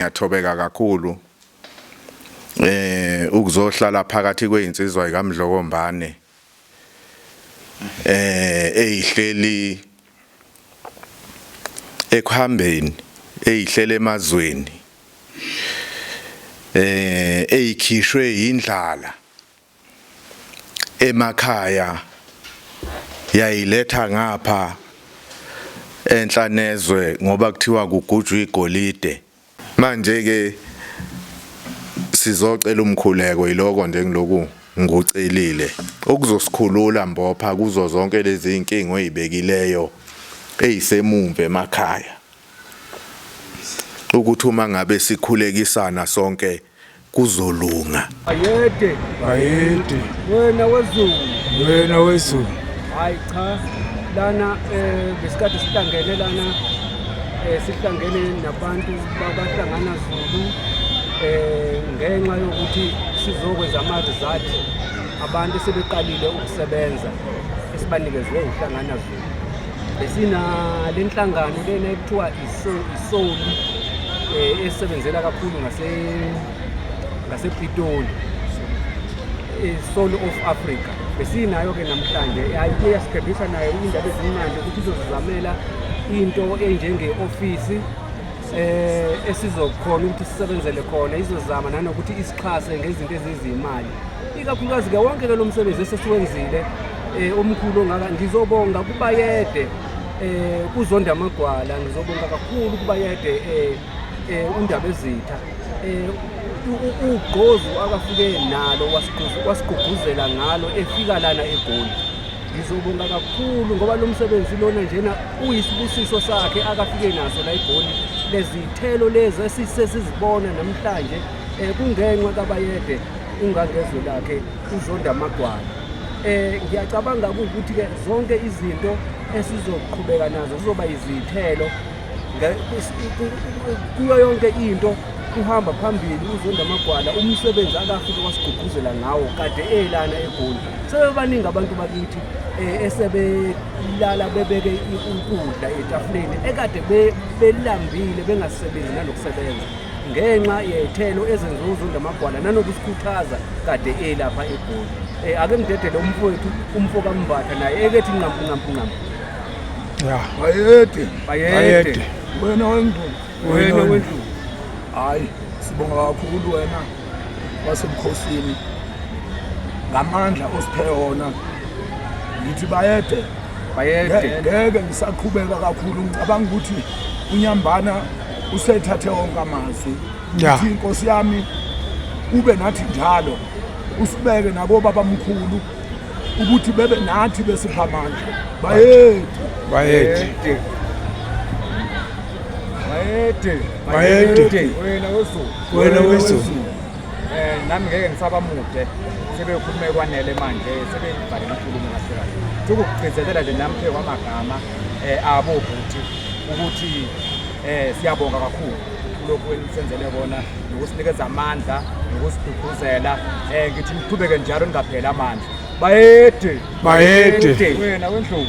Ngiyathobeka kakhulu ukuzohlala phakathi kwezinsizwa zikaMdlokombane ezihleli ekuhambeni ezihlele emazweni ezikhishwe indlala emakhaya yayiletha ngapha enhlanezwe ngoba kuthiwa kugujwa igolide. Manje ke sizocela umkhuleko yiloko nje ngiloku ngucelile ukuzosikhulula mbopha kuzo zonke lezi inkingo ezibekileyo ezisemumva emakhaya ukuthi uma ngabe sikhulekisana sonke kuzolunga. Ayede wena wezulu hayi cha lana besikade sihlangene lana sihlangene nabantu babahlangana Zulu ngenxa yokuthi sizokwenza ama-result abantu sebeqalile ukusebenza esibanikezwe uhlangana Zulu. Besina lenhlangano lena ekuthiwa iSoul esebenzela kakhulu ngasePitoli, Soul of Africa. Besinayo ke namhlanje ayike yasikhebisa nayo indaba ezimnandi ukuthi izozizamela into enjenge-ofisi esizokhona ukuthi sisebenzele khona, izozama nanokuthi isixhase ngezinto ezizimali. Ikakhulukazi ke wonke ke lo msebenzi esesiwenzile omkhulu ongaka ngizobonga kubayede kuZonda Magwala, ngizobonga kakhulu kubayede uNdaba Ezitha ugqozu akafike nalo wasigqugquzela ngalo efika lana eGoli. Ngizobonga kakhulu ngoba lo msebenzi lona njena uyisibusiso sakhe akafike naso la eGoli. Lezithelo lezi esisezibona namhlanje kungenxa kabayede ungangezwe lakhe uZonda Magwala. Ngiyacabanga ukuthi ke zonke izinto esizoqhubeka nazo zizoba izithelo kuyo yonke into uhamba phambili uZonda Magwala umsebenzi akafike wasigqugquzela ngawo kade elana eGoli. Sebebaningi abantu bakithi esebelala bebeke ukudla etafuleni ekade belambile bengasebenzi nalokusebenza ngenxa yezithelo ezenziwe uZonda Magwala nanokusikhuthaza kade elapha eGoli. Ake ngidedele umfowethu umfo kaMbatha naye ekethi nqampu. Ya bayede wena wendlu hayi sibonga kakhulu wena wasemkhosini ngamandla osiphe wona. Ngithi bayede ngeke ngisaqhubeka kakhulu, ngicabanga ukuthi uNyambana usethathe wonke amazwi. Ngithi inkosi yami ube nathi njalo, usibeke nabo babamkhulu ukuthi bebe nathi besipha amandla. Bayede wena wezulu nami ngeke ngisaba mude sebekhulume kwanele manje sebebhale inkulumo ngaphakathi ukugcizelela nje nami phe kwamagama abo ukuthi siyabonga kakhulu lokho enisenzele kona nokusinikeza amandla nokusigqugquzela. Ngithi niqhubeke njalo ningapheli amandla. Bayede wena wendlu